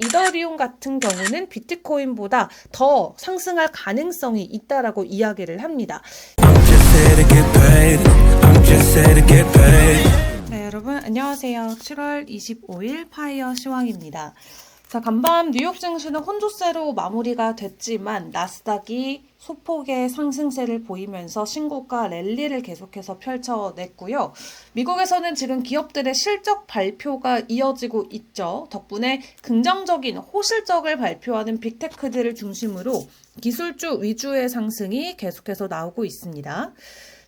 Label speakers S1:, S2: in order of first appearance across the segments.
S1: 이더리움 같은 경우는 비트코인보다 더 상승할 가능성이 있다라고 이야기를 합니다. 네, 여러분 안녕하세요. 7월 25일 파이어 시황입니다. 자, 간밤 뉴욕 증시는 혼조세로 마무리가 됐지만 나스닥이 소폭의 상승세를 보이면서 신고가 랠리를 계속해서 펼쳐냈고요. 미국에서는 지금 기업들의 실적 발표가 이어지고 있죠. 덕분에 긍정적인 호실적을 발표하는 빅테크들을 중심으로 기술주 위주의 상승이 계속해서 나오고 있습니다.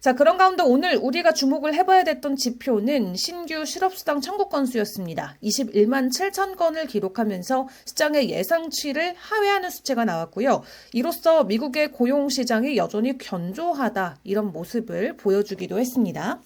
S1: 자, 그런 가운데 오늘 우리가 주목을 해봐야 됐던 지표는 신규 실업수당 청구 건수였습니다. 21만 7천 건을 기록하면서 시장의 예상치를 하회하는 수치가 나왔고요. 이로써 미국의 고용시장이 여전히 견조하다 이런 모습을 보여주기도 했습니다.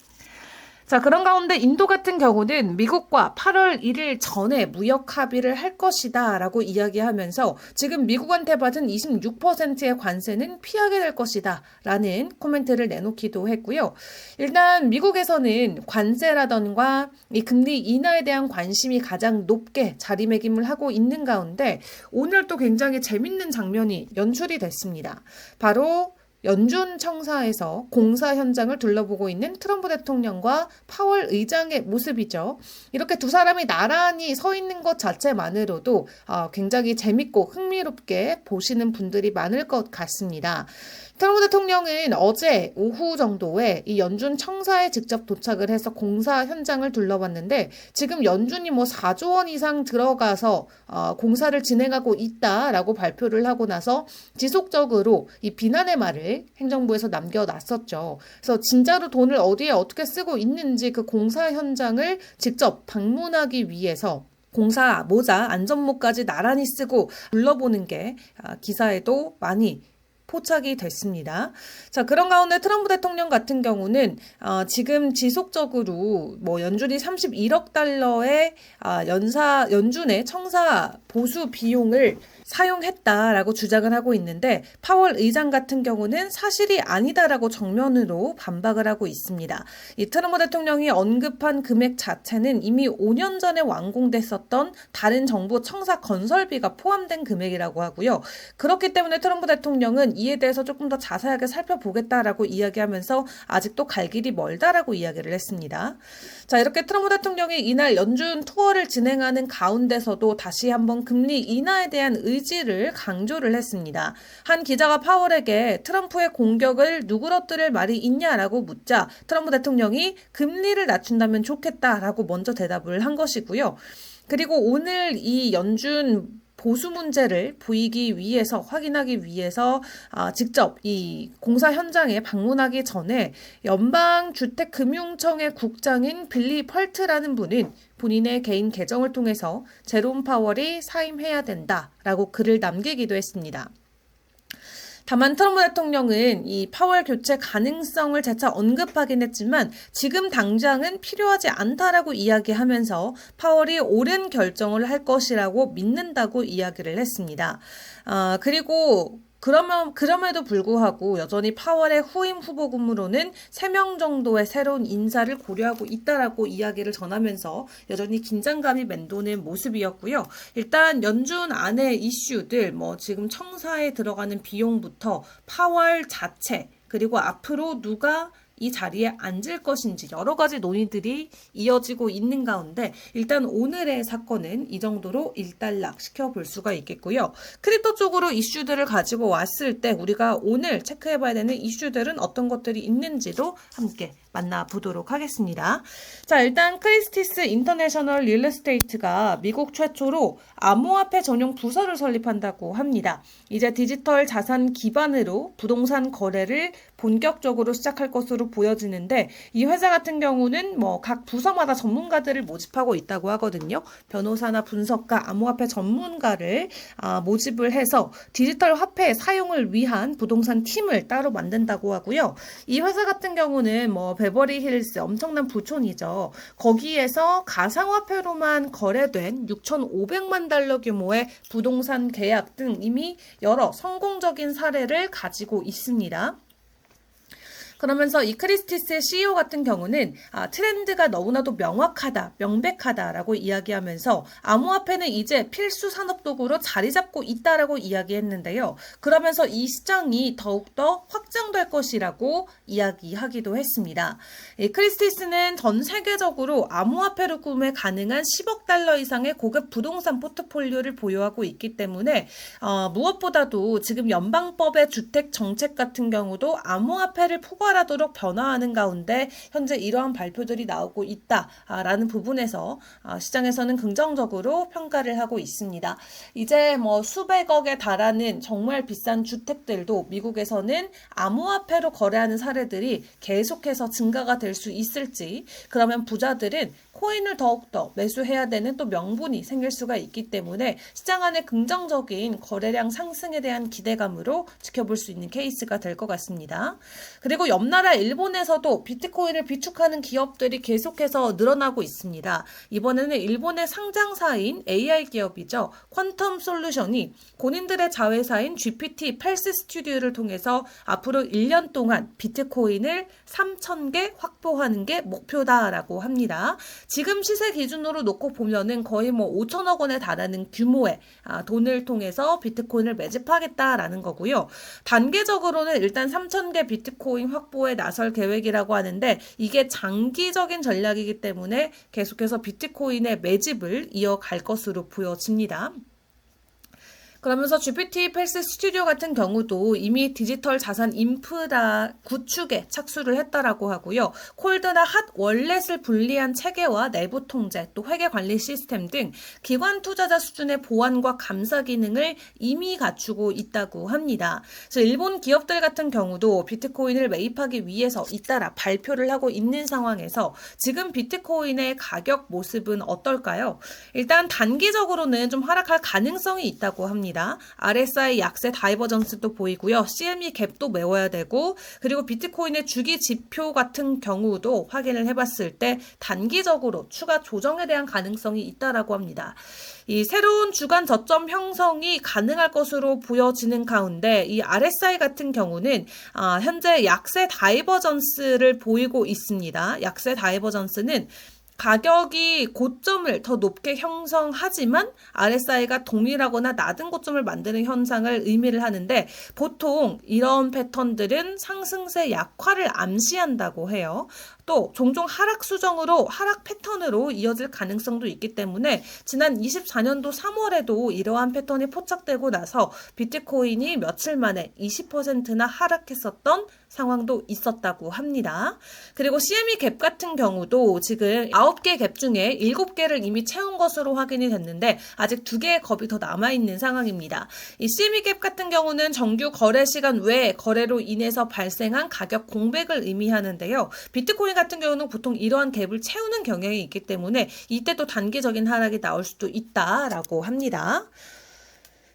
S1: 자, 그런 가운데 인도 같은 경우는 미국과 8월 1일 전에 무역 합의를 할 것이다 라고 이야기하면서 지금 미국한테 받은 26%의 관세는 피하게 될 것이다 라는 코멘트를 내놓기도 했고요. 일단 미국에서는 관세라던가 이 금리 인하에 대한 관심이 가장 높게 자리매김을 하고 있는 가운데 오늘 또 굉장히 재밌는 장면이 연출이 됐습니다. 바로 연준 청사에서 공사 현장을 둘러보고 있는 트럼프 대통령과 파월 의장의 모습이죠. 이렇게 두 사람이 나란히 서 있는 것 자체만으로도 굉장히 재밌고 흥미롭게 보시는 분들이 많을 것 같습니다. 트럼프 대통령은 어제 오후 정도에 이 연준 청사에 직접 도착을 해서 공사 현장을 둘러봤는데 지금 연준이 4조 원 이상 들어가서 공사를 진행하고 있다라고 발표를 하고 나서 지속적으로 이 비난의 말을 행정부에서 남겨놨었죠. 그래서 진짜로 돈을 어디에 어떻게 쓰고 있는지 그 공사 현장을 직접 방문하기 위해서 공사 모자, 안전모까지 나란히 쓰고 둘러보는 게 기사에도 많이 포착이 됐습니다. 자, 그런 가운데 트럼프 대통령 같은 경우는 지금 지속적으로 연준이 31억 달러의 연준의 청사 보수 비용을 사용했다라고 주장을 하고 있는데 파월 의장 같은 경우는 사실이 아니다라고 정면으로 반박을 하고 있습니다. 이 트럼프 대통령이 언급한 금액 자체는 이미 5년 전에 완공됐었던 다른 정부 청사 건설비가 포함된 금액이라고 하고요. 그렇기 때문에 트럼프 대통령은 이에 대해서 조금 더 자세하게 살펴보겠다라고 이야기하면서 아직도 갈 길이 멀다라고 이야기를 했습니다. 자, 이렇게 트럼프 대통령이 이날 연준 투어를 진행하는 가운데서도 다시 한번 금리 인하에 대한 의지를 강조를 했습니다. 한 기자가 파월에게 트럼프의 공격을 누그러뜨릴 말이 있냐라고 묻자 트럼프 대통령이 금리를 낮춘다면 좋겠다라고 먼저 대답을 한 것이고요. 그리고 오늘 이 연준 보수 문제를 보이기 위해서 확인하기 위해서 직접 이 공사 현장에 방문하기 전에 연방주택금융청의 국장인 빌리 펄트라는 분은 본인의 개인 계정을 통해서 제롬 파월이 사임해야 된다라고 글을 남기기도 했습니다. 다만 트럼프 대통령은 이 파월 교체 가능성을 재차 언급하긴 했지만 지금 당장은 필요하지 않다라고 이야기하면서 파월이 옳은 결정을 할 것이라고 믿는다고 이야기를 했습니다. 그리고 그럼에도 불구하고 여전히 파월의 후임 후보군으로는 3명 정도의 새로운 인사를 고려하고 있다라고 이야기를 전하면서 여전히 긴장감이 맴도는 모습이었고요. 일단 연준 안의 이슈들, 지금 청사에 들어가는 비용부터 파월 자체, 그리고 앞으로 누가 이 자리에 앉을 것인지 여러 가지 논의들이 이어지고 있는 가운데 일단 오늘의 사건은 이 정도로 일단락 시켜볼 수가 있겠고요. 크립토 쪽으로 이슈들을 가지고 왔을 때 우리가 오늘 체크해봐야 되는 이슈들은 어떤 것들이 있는지도 함께 만나보도록 하겠습니다. 자, 일단 크리스티스 인터내셔널 릴에스테이트가 미국 최초로 암호화폐 전용 부서를 설립한다고 합니다. 이제 디지털 자산 기반으로 부동산 거래를 본격적으로 시작할 것으로 보여지는데 이 회사 같은 경우는 각 부서마다 전문가들을 모집하고 있다고 하거든요. 변호사나 분석가, 암호화폐 전문가를 모집을 해서 디지털 화폐 사용을 위한 부동산 팀을 따로 만든다고 하고요. 이 회사 같은 경우는 베버리 힐스 엄청난 부촌이죠. 거기에서 가상화폐로만 거래된 6,500만 달러 규모의 부동산 계약 등 이미 여러 성공적인 사례를 가지고 있습니다. 그러면서 이 크리스티스의 CEO 같은 경우는 트렌드가 너무나도 명확하다, 명백하다라고 이야기하면서 암호화폐는 이제 필수 산업도구로 자리 잡고 있다라고 이야기했는데요. 그러면서 이 시장이 더욱더 확장될 것이라고 이야기하기도 했습니다. 이 크리스티스는 전 세계적으로 암호화폐로 구매 가능한 10억 달러 이상의 고급 부동산 포트폴리오를 보유하고 있기 때문에 무엇보다도 지금 연방법의 주택 정책 같은 경우도 암호화폐를 포괄하도록 변화하는 가운데 현재 이러한 발표들이 나오고 있다라는 부분에서 시장에서는 긍정적으로 평가를 하고 있습니다. 이제 수백억에 달하는 정말 비싼 주택들도 미국에서는 암호화폐로 거래하는 사례들이 계속해서 증가가 될 수 있을지, 그러면 부자들은 코인을 더욱더 매수해야 되는 또 명분이 생길 수가 있기 때문에 시장 안의 긍정적인 거래량 상승에 대한 기대감으로 지켜볼 수 있는 케이스가 될 것 같습니다. 그리고 옆나라 일본에서도 비트코인을 비축하는 기업들이 계속해서 늘어나고 있습니다. 이번에는 일본의 상장사인 AI 기업이죠. 퀀텀 솔루션이 본인들의 자회사인 GPT 펠스 스튜디오를 통해서 앞으로 1년 동안 비트코인을 3,000개 확보하는 게 목표다라고 합니다. 지금 시세 기준으로 놓고 보면은 거의 5천억 원에 달하는 규모의 돈을 통해서 비트코인을 매집하겠다라는 거고요. 단계적으로는 일단 3,000개 비트코인 확보에 나설 계획이라고 하는데 이게 장기적인 전략이기 때문에 계속해서 비트코인의 매집을 이어갈 것으로 보여집니다. 그러면서 GPT 펠스 스튜디오 같은 경우도 이미 디지털 자산 인프라 구축에 착수를 했다라고 하고요. 콜드나 핫 월렛을 분리한 체계와 내부 통제, 또 회계 관리 시스템 등 기관 투자자 수준의 보안과 감사 기능을 이미 갖추고 있다고 합니다. 그래서 일본 기업들 같은 경우도 비트코인을 매입하기 위해서 잇따라 발표를 하고 있는 상황에서 지금 비트코인의 가격 모습은 어떨까요? 일단 단기적으로는 좀 하락할 가능성이 있다고 합니다. RSI 약세 다이버전스도 보이고요. CME 갭도 메워야 되고, 그리고 비트코인의 주기 지표 같은 경우도 확인을 해봤을 때 단기적으로 추가 조정에 대한 가능성이 있다라고 합니다. 이 새로운 주간 저점 형성이 가능할 것으로 보여지는 가운데 이 RSI 같은 경우는 현재 약세 다이버전스를 보이고 있습니다. 약세 다이버전스는 가격이 고점을 더 높게 형성하지만 RSI가 동일하거나 낮은 고점을 만드는 현상을 의미를 하는데, 보통 이런 패턴들은 상승세 약화를 암시한다고 해요. 또 종종 하락 수정으로 하락 패턴으로 이어질 가능성도 있기 때문에 지난 24년도 3월에도 이러한 패턴이 포착되고 나서 비트코인이 며칠 만에 20%나 하락했었던 상황도 있었다고 합니다. 그리고 CME 갭 같은 경우도 지금 9개 갭 중에 7개를 이미 채운 것으로 확인이 됐는데 아직 2개의 갭이 더 남아있는 상황입니다. 이 CME 갭 같은 경우는 정규 거래 시간 외에 거래로 인해서 발생한 가격 공백을 의미하는데요. 비트코인 같은 경우는 보통 이러한 갭을 채우는 경향이 있기 때문에 이때 또 단기적인 하락이 나올 수도 있다라고 합니다.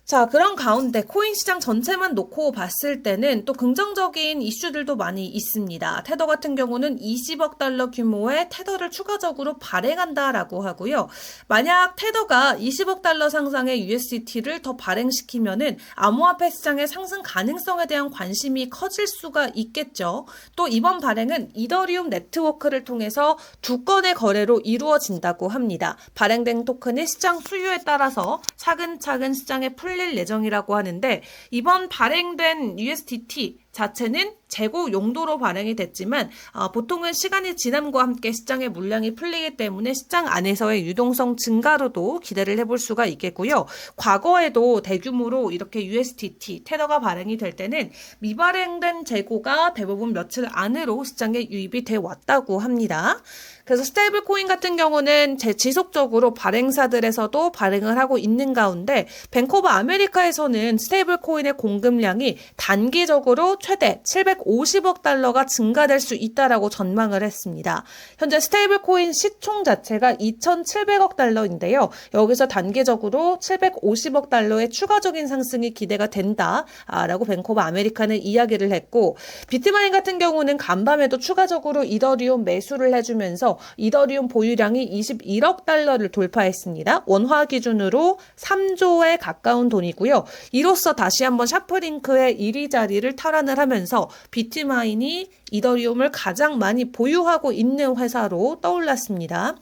S1: 자, 그런 가운데 코인 시장 전체만 놓고 봤을 때는 또 긍정적인 이슈들도 많이 있습니다. 테더 같은 경우는 20억 달러 규모의 테더를 추가적으로 발행한다라고 하고요. 만약 테더가 20억 달러 상상의 USDT를 더 발행시키면은 암호화폐 시장의 상승 가능성에 대한 관심이 커질 수가 있겠죠. 또 이번 발행은 이더리움 네트워크를 통해서 2건의 거래로 이루어진다고 합니다. 발행된 토큰의 시장 수요에 따라서 차근차근 시장에 풀릴 예정이라고 하는데, 이번 발행된 USDT 자체는 재고 용도로 발행이 됐지만 보통은 시간이 지남과 함께 시장의 물량이 풀리기 때문에 시장 안에서의 유동성 증가로도 기대를 해볼 수가 있겠고요. 과거에도 대규모로 이렇게 USDT 테더가 발행이 될 때는 미발행된 재고가 대부분 며칠 안으로 시장에 유입이 돼 왔다고 합니다. 그래서 스테이블 코인 같은 경우는 지속적으로 발행사들에서도 발행을 하고 있는 가운데 뱅크 오브 아메리카에서는 스테이블 코인의 공급량이 단기적으로 최대 750억 달러가 증가될 수 있다라고 전망을 했습니다. 현재 스테이블 코인 시총 자체가 2,700억 달러인데요. 여기서 단기적으로 750억 달러의 추가적인 상승이 기대가 된다라고 뱅크 오브 아메리카는 이야기를 했고, 비트마인 같은 경우는 간밤에도 추가적으로 이더리움 매수를 해주면서 이더리움 보유량이 21억 달러를 돌파했습니다. 원화 기준으로 3조에 가까운 돈이고요. 이로써 다시 한번 샤프링크의 1위 자리를 탈환을 상승만을 하면서 비트마인이 이더리움을 가장 많이 보유하고 있는 회사로 떠올랐습니다.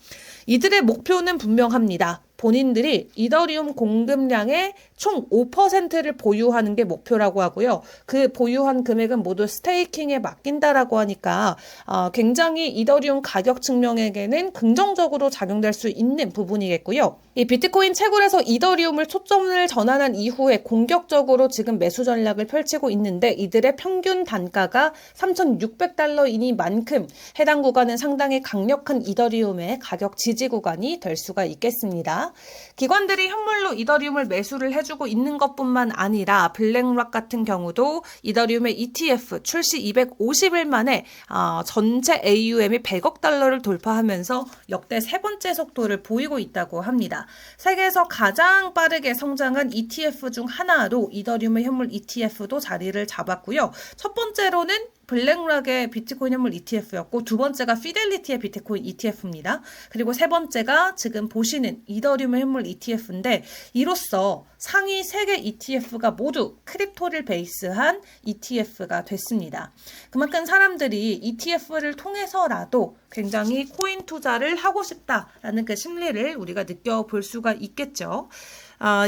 S1: 이들의 목표는 분명합니다. 본인들이 이더리움 공급량의 총 5%를 보유하는 게 목표라고 하고요. 그 보유한 금액은 모두 스테이킹에 맡긴다라고 하니까 굉장히 이더리움 가격 측면에게는 긍정적으로 작용될 수 있는 부분이겠고요. 이 비트코인 채굴에서 이더리움을 초점을 전환한 이후에 공격적으로 지금 매수 전략을 펼치고 있는데 이들의 평균 단가가 $3,600이니만큼 해당 구간은 상당히 강력한 이더리움의 가격 지지 구간이 될 수가 있겠습니다. 기관들이 현물로 이더리움을 매수를 해주고 있는 것뿐만 아니라 블랙락 같은 경우도 이더리움의 ETF 출시 250일 만에 전체 AUM이 $100억 돌파하면서 역대 세 번째 속도를 보이고 있다고 합니다. 세계에서 가장 빠르게 성장한 ETF 중 하나로 이더리움의 현물 ETF도 자리를 잡았고요. 첫 번째로는 블랙락의 비트코인 현물 ETF였고 두 번째가 피델리티의 비트코인 ETF입니다. 그리고 세 번째가 지금 보시는 이더리움의 현물 ETF인데 이로써 상위 3개 ETF가 모두 크립토를 베이스한 ETF가 됐습니다. 그만큼 사람들이 ETF를 통해서라도 굉장히 코인 투자를 하고 싶다라는 그 심리를 우리가 느껴볼 수가 있겠죠.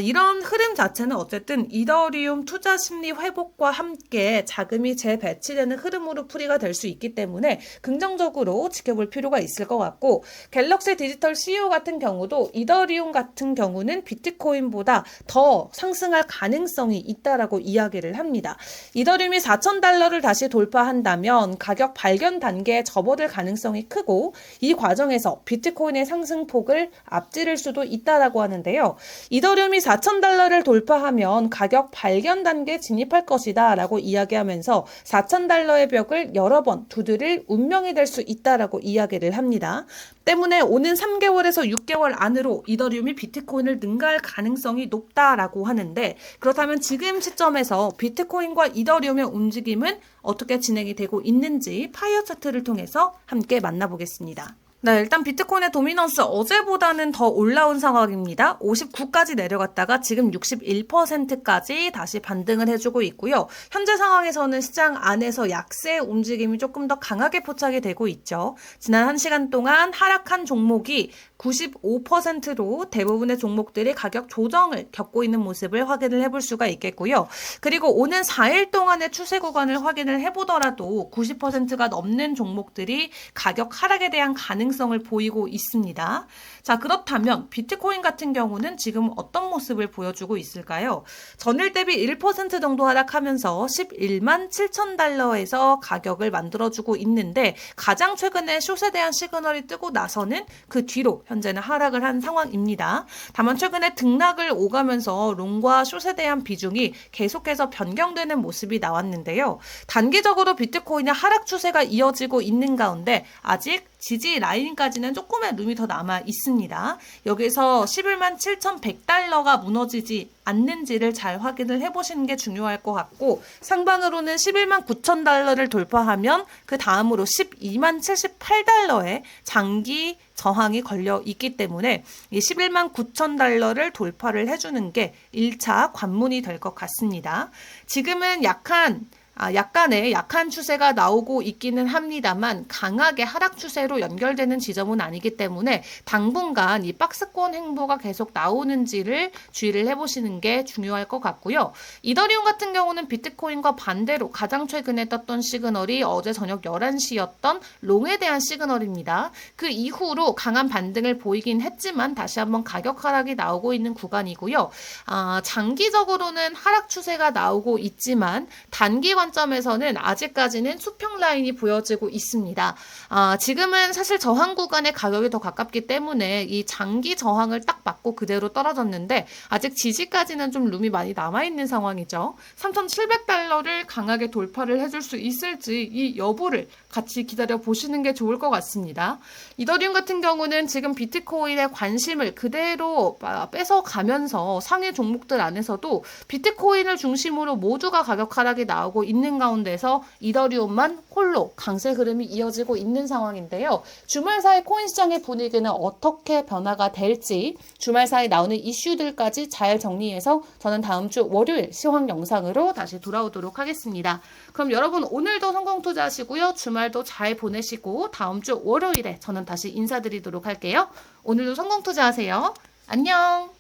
S1: 이런 흐름 자체는 어쨌든 이더리움 투자 심리 회복과 함께 자금이 재배치되는 흐름으로 풀이가 될 수 있기 때문에 긍정적으로 지켜볼 필요가 있을 것 같고 갤럭시 디지털 CEO 같은 경우도 이더리움 같은 경우는 비트코인보다 더 상승할 가능성이 있다라고 이야기를 합니다. 이더리움이 $4,000를 다시 돌파한다면 가격 발견 단계에 접어들 가능성이 크고 이 과정에서 비트코인의 상승폭을 앞지를 수도 있다라고 하는데요. 이더리움이 $4,000를 돌파하면 가격 발견 단계에 진입할 것이다 라고 이야기하면서 $4,000의 벽을 여러 번 두드릴 운명이 될 수 있다라고 이야기를 합니다. 때문에 오는 3개월에서 6개월 안으로 이더리움이 비트코인을 능가할 가능성이 높다라고 하는데 그렇다면 지금 시점에서 비트코인과 이더리움의 움직임은 어떻게 진행이 되고 있는지 파이어 차트를 통해서 함께 만나보겠습니다. 네, 일단 비트코인의 도미넌스 어제보다는 더 올라온 상황입니다. 59까지 내려갔다가 지금 61%까지 다시 반등을 해주고 있고요. 현재 상황에서는 시장 안에서 약세 움직임이 조금 더 강하게 포착이 되고 있죠. 지난 1시간 동안 하락한 종목이 95%로 대부분의 종목들이 가격 조정을 겪고 있는 모습을 확인을 해볼 수가 있겠고요. 그리고 오는 4일 동안의 추세 구간을 확인을 해보더라도 90%가 넘는 종목들이 가격 하락에 대한 가능성을 보이고 있습니다. 자, 그렇다면 비트코인 같은 경우는 지금 어떤 모습을 보여주고 있을까요? 전일 대비 1% 정도 하락하면서 $11만 7,000에서 가격을 만들어주고 있는데 가장 최근에 숏에 대한 시그널이 뜨고 나서는 그 뒤로 현재는 하락을 한 상황입니다. 다만 최근에 등락을 오가면서 롱과 숏에 대한 비중이 계속해서 변경되는 모습이 나왔는데요. 단기적으로 비트코인의 하락 추세가 이어지고 있는 가운데 아직 지지 라인까지는 조금의 룸이 더 남아 있습니다. 여기서 $11만 7,100가 무너지지 않는지를 잘 확인을 해보시는 게 중요할 것 같고 상반으로는 $11만 9,000를 돌파하면 그 다음으로 $12만 78의 장기 저항이 걸려 있기 때문에 이 $11만 9,000를 돌파를 해주는 게 1차 관문이 될 것 같습니다. 지금은 약간의 약한 추세가 나오고 있기는 합니다만 강하게 하락 추세로 연결되는 지점은 아니기 때문에 당분간 이 박스권 행보가 계속 나오는지를 주의를 해보시는 게 중요할 것 같고요. 이더리움 같은 경우는 비트코인과 반대로 가장 최근에 떴던 시그널이 어제 저녁 11시였던 롱에 대한 시그널입니다. 그 이후로 강한 반등을 보이긴 했지만 다시 한번 가격 하락이 나오고 있는 구간이고요. 장기적으로는 하락 추세가 나오고 있지만 단기 관점에서는 아직까지는 수평 라인이 보여지고 있습니다. 지금은 사실 저항 구간의 가격이 더 가깝기 때문에 이 장기 저항을 딱 맞고 그대로 떨어졌는데 아직 지지까지는 좀 룸이 많이 남아있는 상황이죠. $3,700를 강하게 돌파를 해줄 수 있을지 이 여부를 같이 기다려 보시는 게 좋을 것 같습니다. 이더리움 같은 경우는 지금 비트코인의 관심을 그대로 뺏어가면서 상위 종목들 안에서도 비트코인을 중심으로 모두가 가격 하락이 나오고 있는 있는 가운데서 이더리움만 홀로 강세 흐름이 이어지고 있는 상황인데요. 주말 사이 코인 시장의 분위기는 어떻게 변화가 될지 주말 사이 나오는 이슈들까지 잘 정리해서 저는 다음 주 월요일 시황 영상으로 다시 돌아오도록 하겠습니다. 그럼 여러분 오늘도 성공 투자하시고요. 주말도 잘 보내시고 다음 주 월요일에 저는 다시 인사드리도록 할게요. 오늘도 성공 투자하세요. 안녕.